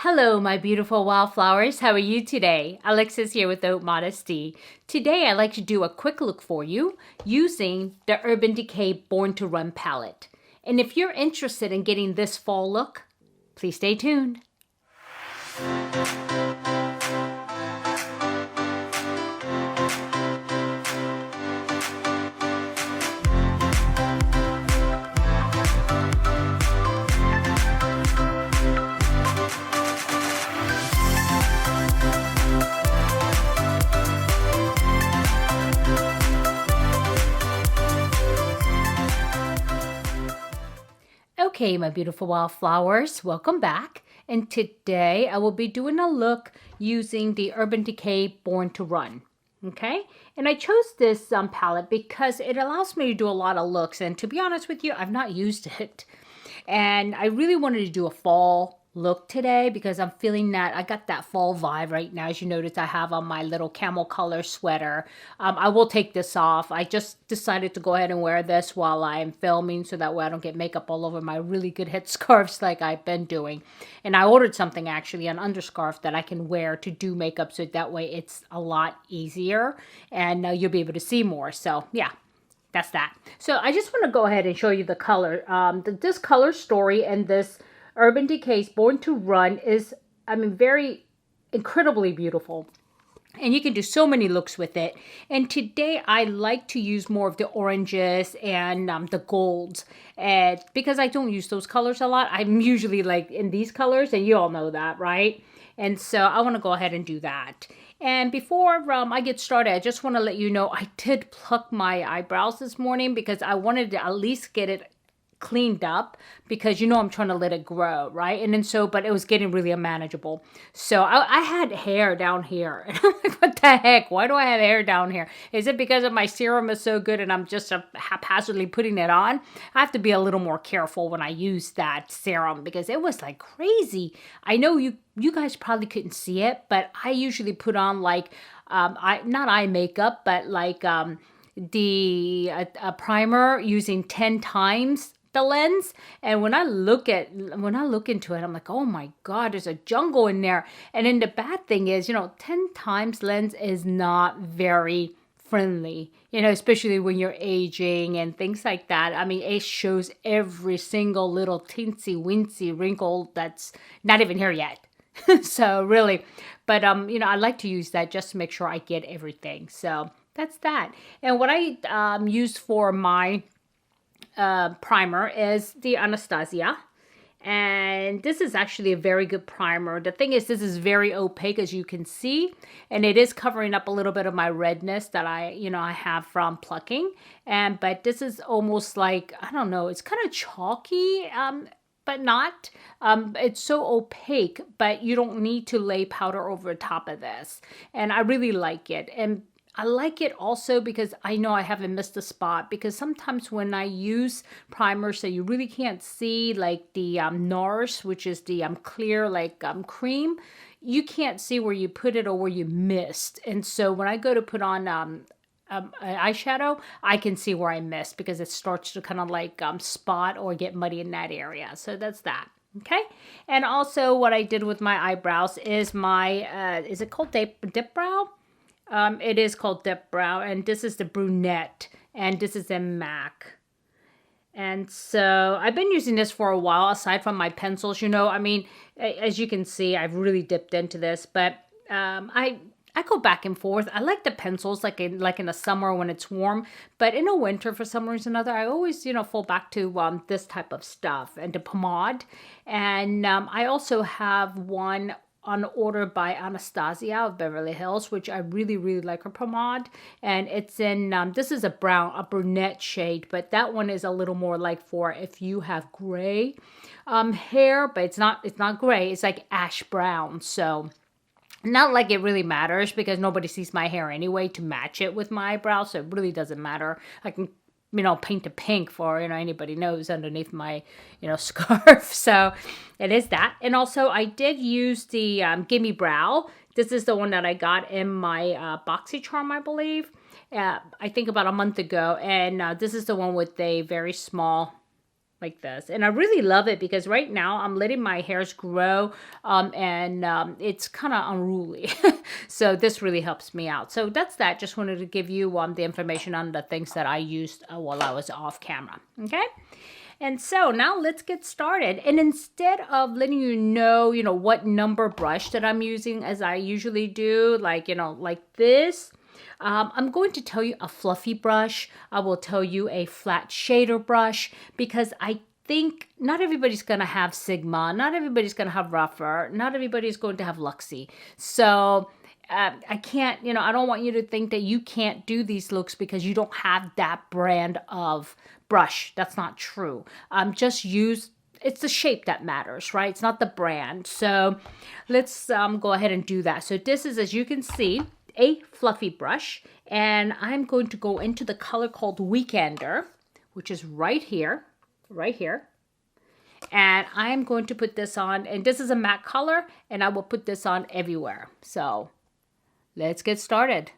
Hello, my beautiful wildflowers. How are you today? Alexis here with Haute Modesty. Today, I'd like to do a quick look for you using the Urban Decay Born to Run palette. And if you're interested in getting this fall look, please stay tuned. Okay, my beautiful wildflowers, welcome back. And today I will be doing a look using the Urban Decay Born to Run. Okay, and I chose this palette because it allows me to do a lot of looks. And to be honest with you, I've not used it. And I really wanted to do a fall look today because I'm feeling that I got that fall vibe right now. As you notice, I have on my little camel color sweater. I will take this off. I just decided to go ahead and wear this while I'm filming so that way I don't get makeup all over my really good headscarves like I've been doing. And I ordered something actually, an underscarf that I can wear to do makeup so that way it's a lot easier and you'll be able to see more. So yeah. That's that. So I just want to go ahead and show you the color. This color story and this Urban Decay's Born to Run is, very incredibly beautiful. And you can do so many looks with it. And today I like to use more of the oranges and the golds. And because I don't use those colors a lot, I'm usually like in these colors, and you all know that, right? And so I want to go ahead and do that. And before I get started, I just want to let you know I did pluck my eyebrows this morning because I wanted to at least get it cleaned up because I'm trying to let it grow, right? And then but it was getting really unmanageable. So I had hair down here. And I'm like, what the heck? Why do I have hair down here? Is it because of my serum is so good and I'm just haphazardly putting it on? I have to be a little more careful when I use that serum because it was like crazy. I know you guys probably couldn't see it, but I usually put on like, not eye makeup, but like a primer using 10 times the lens. And when I look into it, I'm like, oh my God, there's a jungle in there. And then the bad thing is, 10 times lens is not very friendly, especially when you're aging and things like that. It shows every single little teensy wincy wrinkle that's not even here yet. So really, but I like to use that just to make sure I get everything. So that's that. And what I used for my primer is the Anastasia. And this is actually a very good primer. The thing is, this is very opaque, as you can see, and it is covering up a little bit of my redness that I have from plucking. But this is almost like, I don't know, it's kind of chalky, but not. It's so opaque, but you don't need to lay powder over top of this. And I really like it. And I like it also because I know I haven't missed a spot, because sometimes when I use primers that you really can't see, like the Nars, which is the clear like cream, you can't see where you put it or where you missed. And so when I go to put on an eyeshadow, I can see where I missed because it starts to kind of like spot or get muddy in that area. So that's that. Okay. And also what I did with my eyebrows is my, is it called dip brow? It is called Dip Brow, and this is the brunette, and this is in MAC. And so I've been using this for a while, aside from my pencils. As you can see, I've really dipped into this, but I go back and forth. I like the pencils, like in the summer when it's warm, but in the winter, for some reason or another, I always fall back to this type of stuff and the pomade. And I also have one on order by Anastasia of Beverly Hills, which I really, really like her pomade. And it's in, this is a brunette shade, but that one is a little more like for if you have gray hair, but it's not gray, it's like ash brown. So not like it really matters because nobody sees my hair anyway to match it with my eyebrows. So it really doesn't matter. I can paint a pink for, anybody knows underneath my, scarf. So it is that. And also I did use the Gimme Brow. This is the one that I got in my BoxyCharm, I believe. I think about a month ago. And this is the one with a very small like this. And I really love it because right now I'm letting my hairs grow and it's kind of unruly. So this really helps me out. So that's that. Just wanted to give you the information on the things that I used while I was off camera. Okay. And so now let's get started. And instead of letting you know, what number brush that I'm using as I usually do, like, like this, I'm going to tell you a fluffy brush. I will tell you a flat shader brush because I think not everybody's going to have Sigma. Not everybody's going to have Rougher. Not everybody's going to have Luxie. So I can't, I don't want you to think that you can't do these looks because you don't have that brand of brush. That's not true. Just use, it's the shape that matters, right? It's not the brand. So let's go ahead and do that. So this is, as you can see, a fluffy brush, and I'm going to go into the color called Weekender, which is right here, and I'm going to put this on, and this is a matte color, and I will put this on everywhere. So let's get started.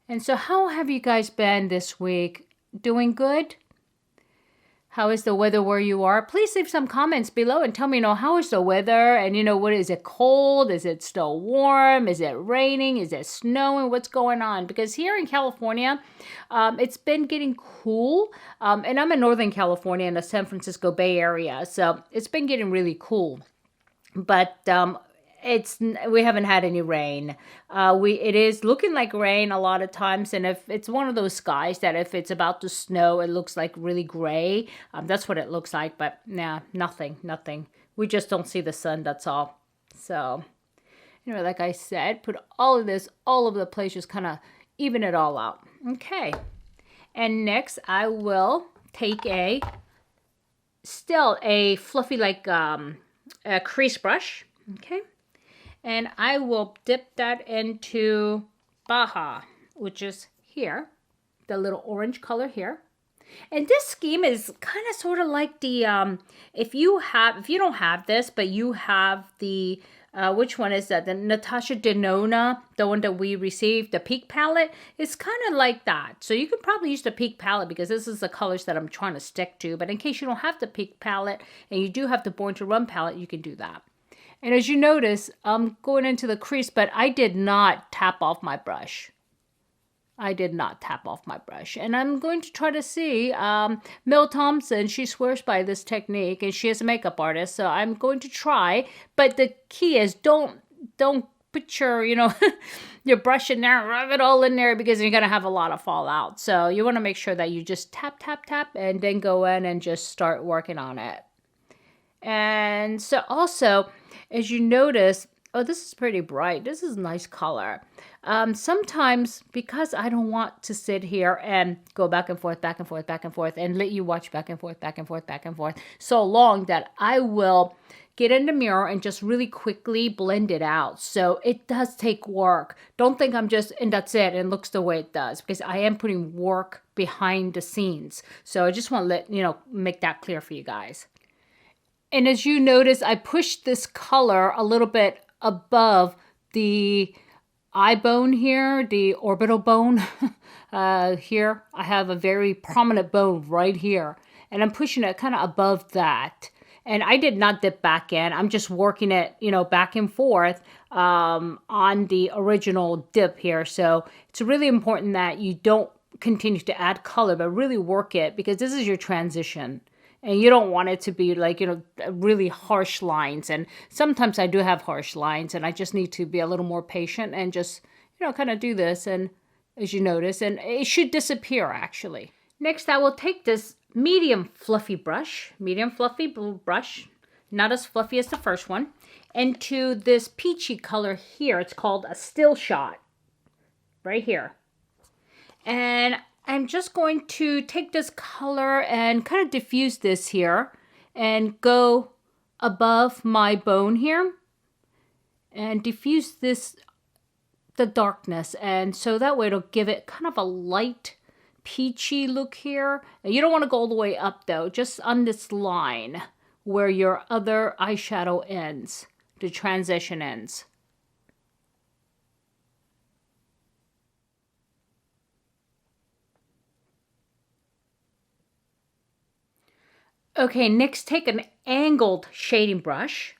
And so how have you guys been this week? Doing good? How is the weather where you are? Please leave some comments below and tell me, how is the weather? And what is it cold? Is it still warm? Is it raining? Is it snowing? What's going on? Because here in California, it's been getting cool. And I'm in Northern California in the San Francisco Bay Area. So it's been getting really cool. But we haven't had any rain. It is looking like rain a lot of times, and if it's one of those skies that if it's about to snow, it looks like really gray. That's what it looks like, but nah, nothing. We just don't see the sun, that's all. So, like I said, put all of this all over the place, just kind of even it all out. Okay, and next I will take still a fluffy like a crease brush, okay? And I will dip that into Baja, which is here, the little orange color here. And this scheme is kind of sort of like the, if you don't have this, but you have the, which one is that? The Natasha Denona, the one that we received, the Peak palette. It's kind of like that. So you could probably use the Peak palette because this is the colors that I'm trying to stick to. But in case you don't have the Peak palette and you do have the Born to Run palette, you can do that. And as you notice, I'm going into the crease, but I did not tap off my brush. And I'm going to try to see, Mel Thompson, she swears by this technique, and she is a makeup artist, so I'm going to try. But the key is don't put your, your brush in there, rub it all in there, because you're going to have a lot of fallout. So you want to make sure that you just tap, and then go in and just start working on it. And so also, as you notice, oh, this is pretty bright. This is a nice color. Sometimes, because I don't want to sit here and go back and forth, and let you watch back and forth so long, that I will get in the mirror and just really quickly blend it out. So it does take work. Don't think I'm just, and that's it, and looks the way it does, because I am putting work behind the scenes. So I just want to make that clear for you guys. And as you notice, I pushed this color a little bit above the eye bone here, the orbital bone. Here, I have a very prominent bone right here. And I'm pushing it kind of above that. And I did not dip back in. I'm just working it, back and forth on the original dip here. So it's really important that you don't continue to add color, but really work it, because this is your transition. And you don't want it to be like, really harsh lines. And sometimes I do have harsh lines, and I just need to be a little more patient and just, kind of do this. And as you notice, and it should disappear actually. Next, I will take this medium fluffy brush, not as fluffy as the first one, into this peachy color here. It's called a Still Shot, right here. And I'm just going to take this color and kind of diffuse this here and go above my bone here and diffuse the darkness. And so that way it'll give it kind of a light peachy look here. And you don't want to go all the way up though, just on this line where your other eyeshadow ends, the transition ends. Okay, next take an angled shading brush.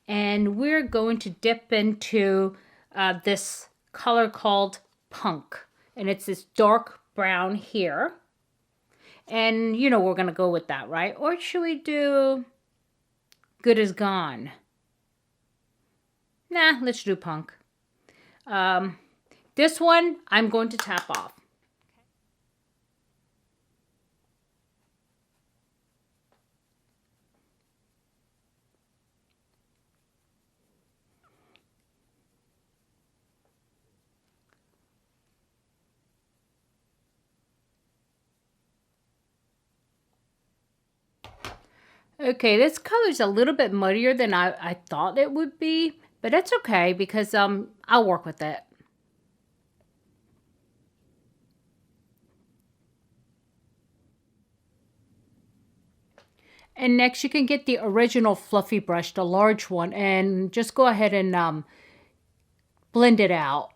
And we're going to dip into this color called Punk. And it's this dark brown here. And you know we're going to go with that, right? Or should we do Good Is Gone? Nah, let's do Punk. This one I'm going to tap off. Okay, this color's a little bit muddier than I thought it would be, but that's okay because I'll work with it. And next you can get the original fluffy brush, the large one, and just go ahead and blend it out.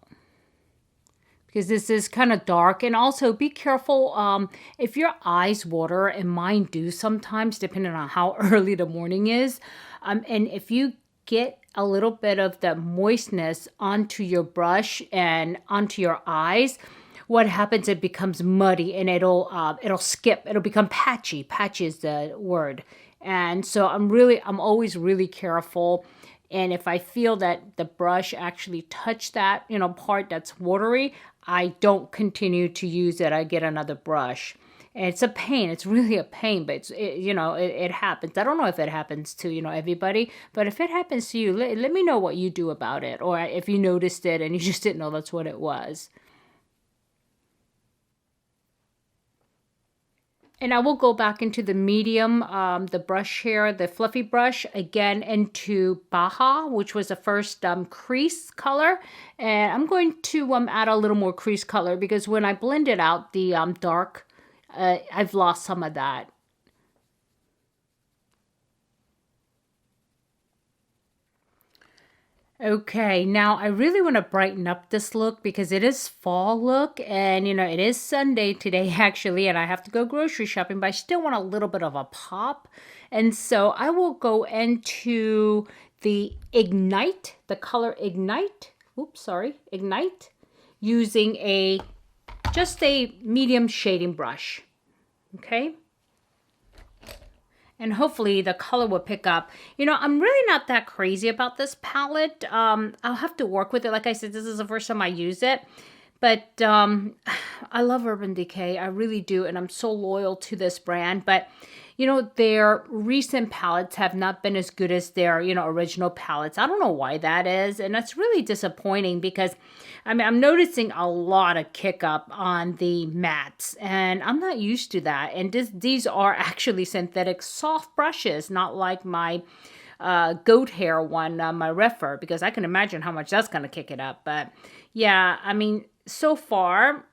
Because this is kind of dark. And also be careful if your eyes water, and mine do sometimes depending on how early the morning is. And if you get a little bit of the moistness onto your brush and onto your eyes, what happens, it becomes muddy and it'll skip. It'll become patchy. Patchy is the word. And so I'm always really careful. And if I feel that the brush actually touched that, you know, part that's watery, I don't continue to use it. I get another brush. And it's a pain. It's really a pain, but it happens. I don't know if it happens to, everybody, but if it happens to you, let me know what you do about it. Or if you noticed it and you just didn't know that's what it was. And I will go back into the medium, the brush here, the fluffy brush, again into Baja, which was the first crease color. And I'm going to add a little more crease color because when I blended out the dark, I've lost some of that. Okay, now I really want to brighten up this look because it is fall look and it is Sunday today actually and I have to go grocery shopping, but I still want a little bit of a pop. And so I will go into the Ignite, the color Ignite. Oops, sorry, Ignite, using just a medium shading brush. Okay. And hopefully the color will pick up. I'm really not that crazy about this palette. I'll have to work with it. Like I said, this is the first time I use it. But I love Urban Decay. I really do. And I'm so loyal to this brand. But, their recent palettes have not been as good as their, original palettes. I don't know why that is. And that's really disappointing because, I'm noticing a lot of kick up on the mattes. And I'm not used to that. And these are actually synthetic soft brushes, not like my goat hair one, my Refer, because I can imagine how much that's going to kick it up. But yeah, so far,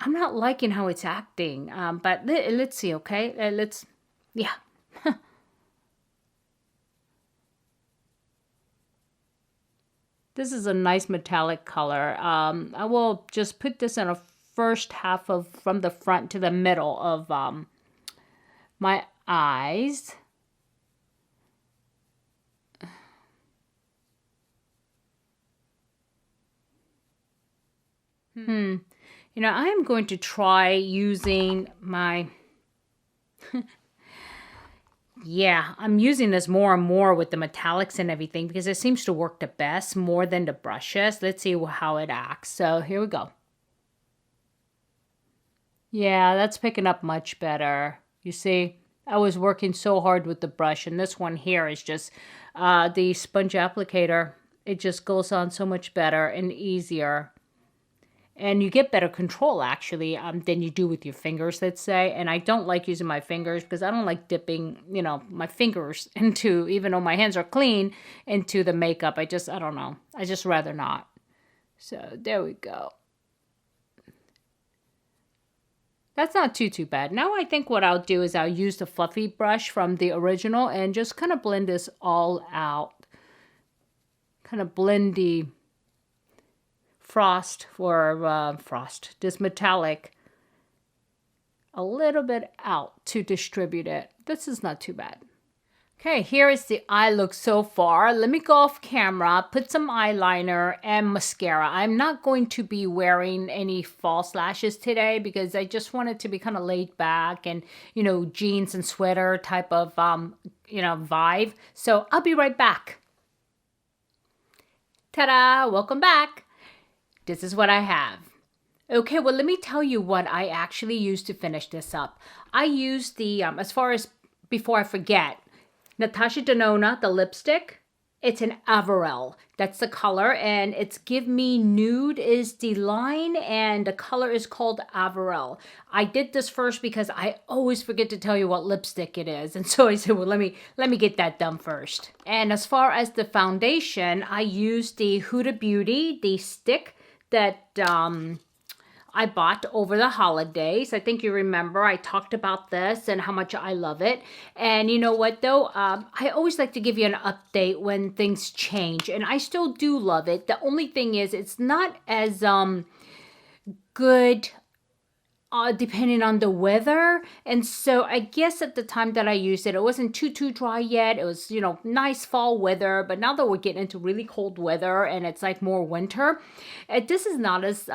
I'm not liking how it's acting. But let's see, okay? Yeah. This is a nice metallic color. I will just put this in a first half from the front to the middle of my eyes. I am going to try using my... Yeah, I'm using this more and more with the metallics and everything because it seems to work the best more than the brushes. Let's see how it acts. So here we go. Yeah, that's picking up much better. You see, I was working so hard with the brush and this one here is just the sponge applicator. It just goes on so much better and easier. And you get better control, actually, than you do with your fingers, let's say. And I don't like using my fingers because I don't like dipping, my fingers into, even though my hands are clean, into the makeup. I don't know. I just rather not. So there we go. That's not too bad. Now I think what I'll do is I'll use the fluffy brush from the original and just kind of blend this all out. Kind of blend the this metallic a little bit out to distribute it. This is not too bad. Okay, here is the eye look so far. Let me go off camera, put some eyeliner and mascara. I'm not going to be wearing any false lashes today because I just want it to be kind of laid back and, you know, jeans and sweater type of, vibe. So I'll be right back. Ta-da! Welcome back. This is what I have. Okay, well, let me tell you what I actually used to finish this up. I used the, before I forget, Natasha Denona, the lipstick. It's an Averell. That's the color, and it's Give Me Nude is the line, and the color is called Averell. I did this first because I always forget to tell you what lipstick it is, and so I said, well, let me get that done first. And as far as the foundation, I used the Huda Beauty, the stick that I bought over the holidays. I think you remember I talked about this and how much I love it. And you know what though? I always like to give you an update when things change, and I still do love it. The only thing is it's not as good depending on the weather. And so I guess at the time that I used it, it wasn't too dry yet. It was, you know, nice fall weather. But now that we're getting into really cold weather and it's like more winter, this is not as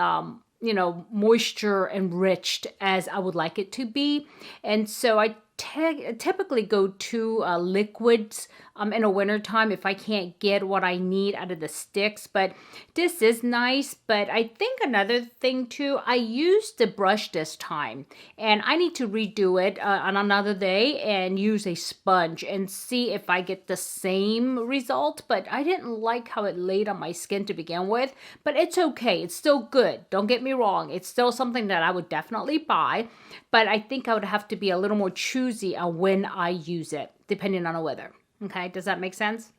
moisture enriched as I would like it to be. And so I typically go to liquids in the wintertime if I can't get what I need out of the sticks. But this is nice. But I think another thing too, I used the brush this time, and I need to redo it on another day and use a sponge and see if I get the same result. But I didn't like how it laid on my skin to begin with, but it's okay. It's still good. Don't get me wrong. It's still something that I would definitely buy, but I think I would have to be a little more choosy on when I use it, depending on the weather. Okay, does that make sense?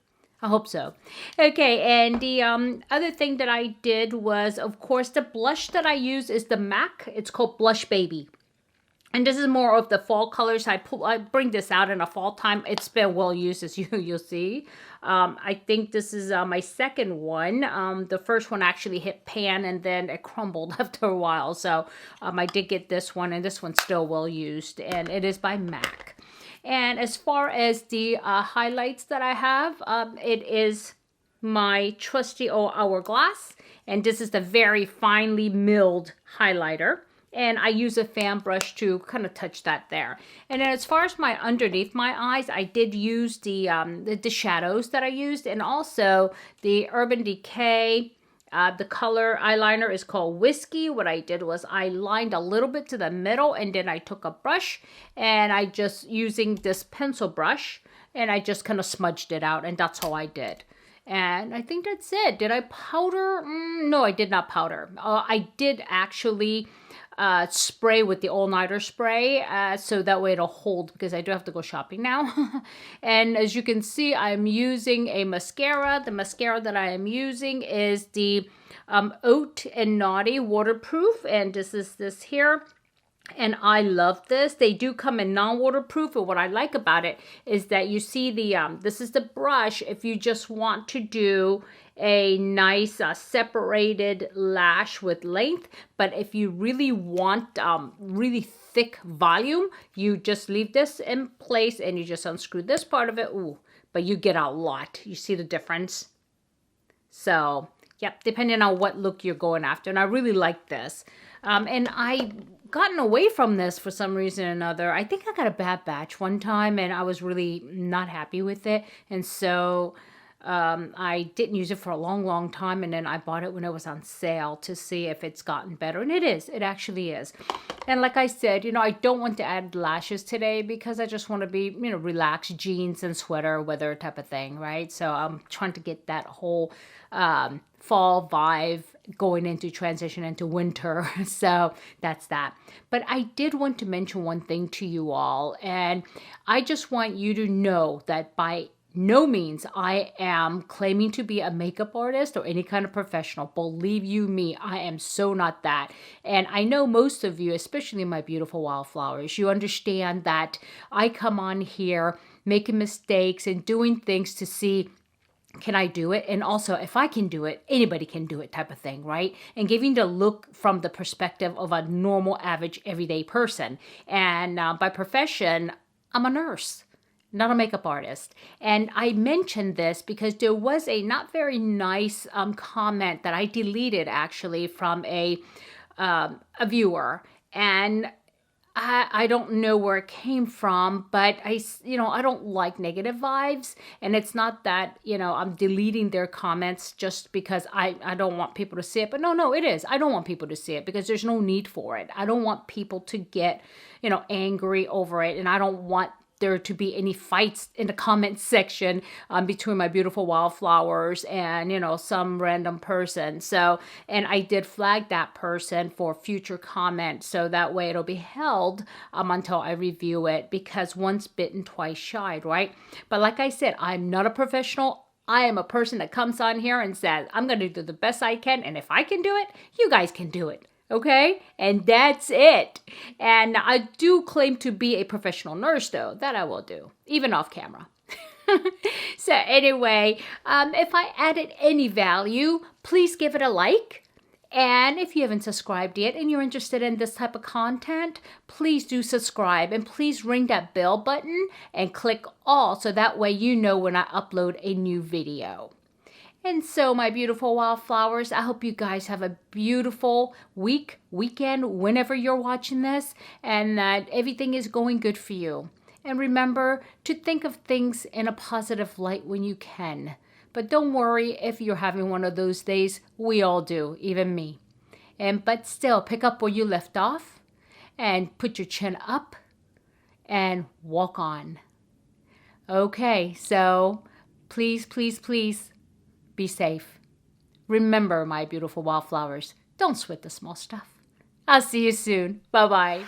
I hope so. Okay, and the other thing that I did was, of course, the blush that I use is the MAC. It's called Blush Baby. And this is more of the fall colors. I bring this out in a fall time. It's been well used, as you'll see. I think this is my second one. The first one actually hit pan and then it crumbled after a while. So I did get this one, and this one's still well used. And it is by MAC. And as far as the highlights that I have, it is my trusty old Hourglass. And this is the very finely milled highlighter. And I use a fan brush to kind of touch that there. And then as far as my underneath my eyes, I did use the shadows that I used. And also the Urban Decay. The color eyeliner is called Whiskey. What I did was I lined a little bit to the middle, and then I took a brush and I just using this pencil brush, and I just kind of smudged it out, and that's all I did. And I think that's it. Did I powder? No, I did not powder. I did actually spray with the all-nighter spray so that way it'll hold, because I do have to go shopping now. And as you can see, I'm using a mascara. The mascara that I am using is the Oat and Naughty Waterproof, and this is this here. And I love this. They do come in non-waterproof, and what I like about it is that you see the this is the brush if you just want to do a nice separated lash with length. But if you really want really thick volume, you just leave this in place and you just unscrew this part of it. Ooh, but you get a lot. You see the difference? So, yep, depending on what look you're going after. And I really like this. And I gotten away from this for some reason or another. I think I got a bad batch one time and I was really not happy with it. And so I didn't use it for a long time, and then I bought it when it was on sale to see if it's gotten better, and it is. It actually is. And like I said, I don't want to add lashes today because I just want to be, relaxed, jeans and sweater weather type of thing, right? So I'm trying to get that whole fall vibe going into transition into winter. So that's that. But I did want to mention one thing to you all, and I just want you to know that by no means I am claiming to be a makeup artist or any kind of professional. Believe you me, I am so not that. And I know most of you, especially my beautiful wildflowers, you understand that I come on here making mistakes and doing things to see can I do it? And also, if I can do it, anybody can do it type of thing, right? And giving the look from the perspective of a normal, average, everyday person. And by profession, I'm a nurse, not a makeup artist. And I mentioned this because there was a not very nice comment that I deleted actually from a viewer. And I don't know where it came from, but I don't like negative vibes. And it's not that, I'm deleting their comments just because I don't want people to see it. But no, it is. I don't want people to see it because there's no need for it. I don't want people to get, angry over it. And I don't want there to be any fights in the comment section between my beautiful wildflowers and, some random person. So, and I did flag that person for future comment. So that way it'll be held until I review it, because once bitten, twice shy, right? But like I said, I'm not a professional. I am a person that comes on here and says, I'm going to do the best I can. And if I can do it, you guys can do it. Okay? And that's it. And I do claim to be a professional nurse, though. That I will do, even off camera. So anyway, if I added any value, please give it a like. And if you haven't subscribed yet and you're interested in this type of content, please do subscribe. And please ring that bell button and click all, so that way you know when I upload a new video. And so, my beautiful wildflowers, I hope you guys have a beautiful weekend, whenever you're watching this, and that everything is going good for you. And remember to think of things in a positive light when you can. But don't worry if you're having one of those days. We all do, even me. But still, pick up where you left off and put your chin up and walk on. Okay, so please, please, please, be safe. Remember, my beautiful wildflowers, don't sweat the small stuff. I'll see you soon. Bye-bye.